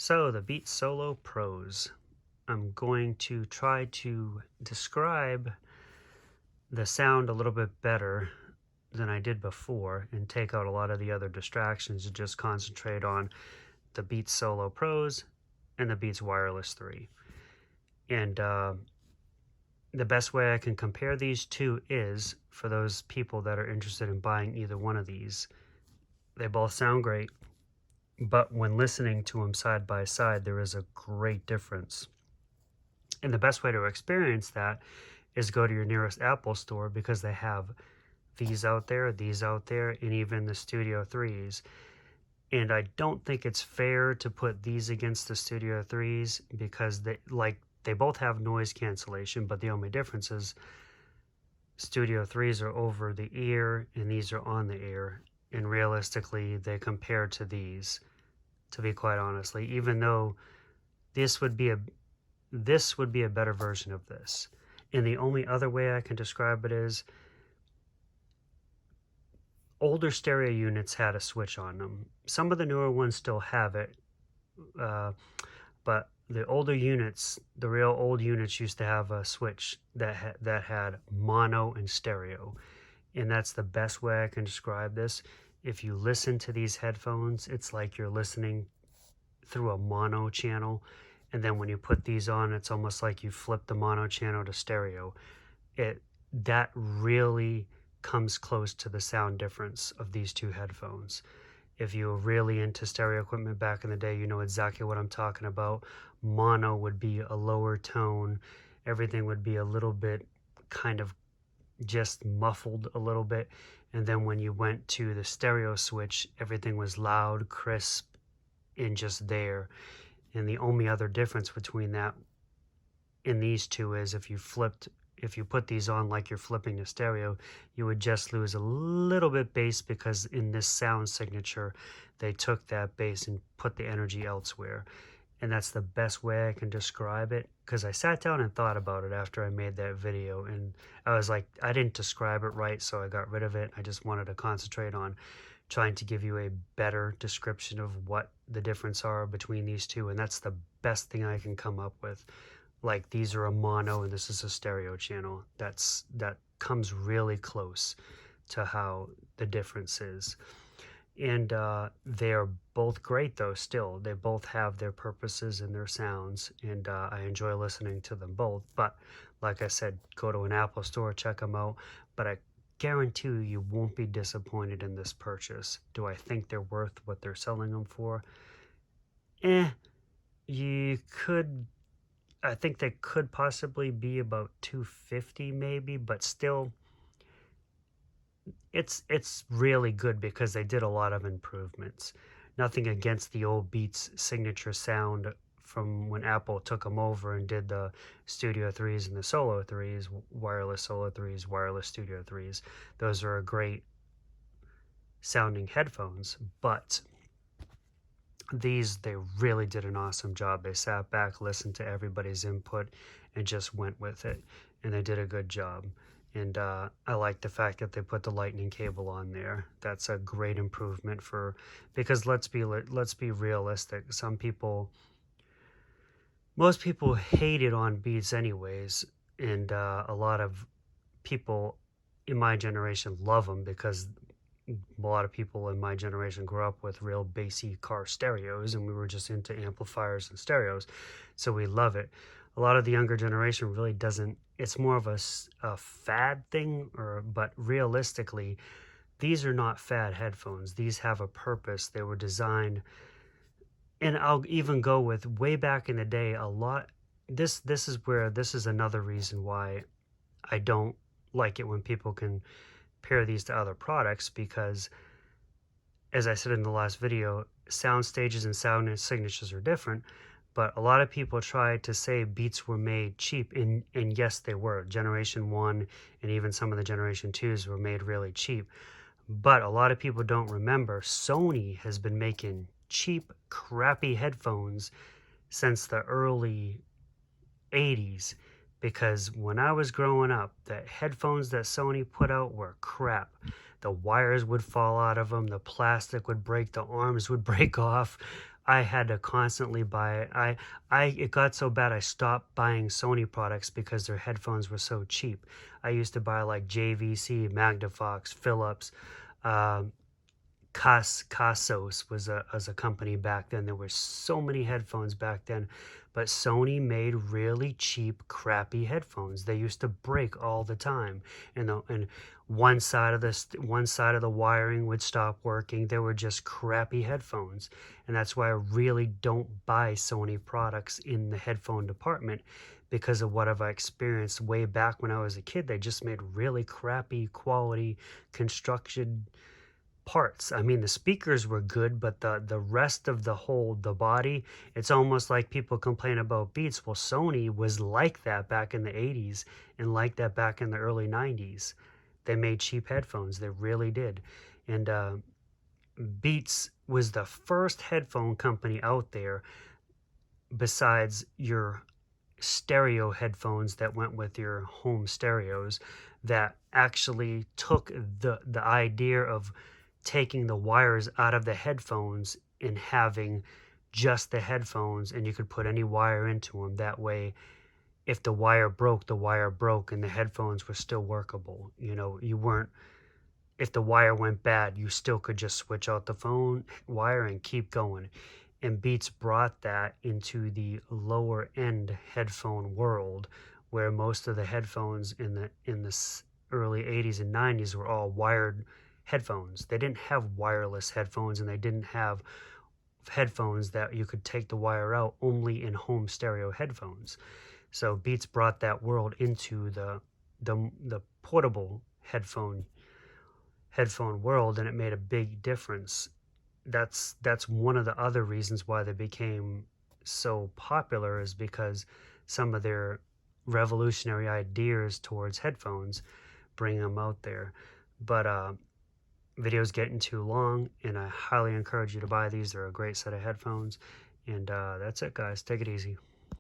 So the Beats Solo Pros. I'm going to try to describe the sound a little bit better than I did before and take out a lot of the other distractions and just concentrate on the Beats Solo Pros and the Beats Wireless 3. And the best way I can compare these two is, for those people that are interested in buying either one of these, they both sound great, but when listening to them side by side, there is a great difference. And the best way to experience that is go to your nearest Apple store, because they have these out there, and even the Studio 3s. And I don't think it's fair to put these against the Studio 3s because they both have noise cancellation, but the only difference is Studio 3s are over the ear and these are on the ear. And realistically, they compare to these, to be quite honestly, even though this would be a better version of this. And the only other way I can describe it is, older stereo units had a switch on them. Some of the newer ones still have it, but the older units, the real old units, used to have a switch that had mono and stereo. And that's the best way I can describe this. If you listen to these headphones, it's like you're listening through a mono channel. And then when you put these on, it's almost like you flip the mono channel to stereo. That really comes close to the sound difference of these two headphones. If you were really into stereo equipment back in the day, you know exactly what I'm talking about. Mono would be a lower tone. Everything would be a little bit kind of just muffled a little bit. And then when you went to the stereo switch, everything was loud, crisp, and just there. And the only other difference between that in these two is if you put these on like you're flipping to stereo, you would just lose a little bit bass, because in this sound signature, they took that bass and put the energy elsewhere. And that's the best way I can describe it, because I sat down and thought about it after I made that video, and I was like, I didn't describe it right, so I got rid of it. I just wanted to concentrate on trying to give you a better description of what the difference are between these two, and that's the best thing I can come up with. Like, these are a mono and this is a stereo channel. That comes really close to how the difference is. And they are both great though. Still, they both have their purposes and their sounds, and I enjoy listening to them both. But like I said, go to an Apple store, check them out. But I guarantee you won't be disappointed in this purchase. Do I think they're worth what they're selling them for? You could. I think they could possibly be about $250 maybe, but still, it's really good because they did a lot of improvements. Nothing against the old Beats signature sound from when Apple took them over and did the Studio 3s and the Solo 3s, wireless Solo 3s, wireless Studio 3s. Those are great sounding headphones, but these, they really did an awesome job. They sat back, listened to everybody's input, and just went with it. And they did a good job. And I like the fact that they put the lightning cable on there. That's a great improvement because let's be realistic. Most people hate it on Beats anyways, and a lot of people in my generation love them because a lot of people in my generation grew up with real bassy car stereos, and we were just into amplifiers and stereos, so we love it. A lot of the younger generation really doesn't. It's more of a fad thing, but realistically, these are not fad headphones. These have a purpose. They were designed, and I'll even go with way back in the day, a lot. This is another reason why I don't like it when people can pair these to other products, because as I said in the last video, sound stages and sound signatures are different. But a lot of people try to say Beats were made cheap, and yes, they were. Generation 1 and even some of the Generation 2s were made really cheap. But a lot of people don't remember Sony has been making cheap, crappy headphones since the early 80s. Because when I was growing up, the headphones that Sony put out were crap. The wires would fall out of them, the plastic would break, the arms would break off. I had to constantly buy. It got so bad I stopped buying Sony products because their headphones were so cheap. I used to buy like JVC, Magnafox, Philips, um, Casos was a company back then. There were so many headphones back then, but Sony made really cheap, crappy headphones. They used to break all the time, and one side of the wiring would stop working. They were just crappy headphones, and that's why I really don't buy Sony products in the headphone department because of what I've experienced way back when I was a kid. They just made really crappy quality construction parts. I mean, the speakers were good, but the rest of the body, it's almost like people complain about Beats. Well, Sony was like that back in the 80s and like that back in the early 90s. They made cheap headphones. They really did. And Beats was the first headphone company out there besides your stereo headphones that went with your home stereos that actually took the idea of taking the wires out of the headphones and having just the headphones, and you could put any wire into them. That way, if the wire broke and the headphones were still workable. You know, you weren't, if the wire went bad, you still could just switch out the phone wire and keep going. And Beats brought that into the lower end headphone world, where most of the headphones in the early 80s and 90s were all wired headphones. They didn't have wireless headphones, and they didn't have headphones that you could take the wire out, only in home stereo headphones. So Beats brought that world into the portable headphone world, and it made a big difference. That's one of the other reasons why they became so popular, is because some of their revolutionary ideas towards headphones bring them out there. But video's getting too long, and I highly encourage you to buy these. They're a great set of headphones. And that's it, guys. Take it easy.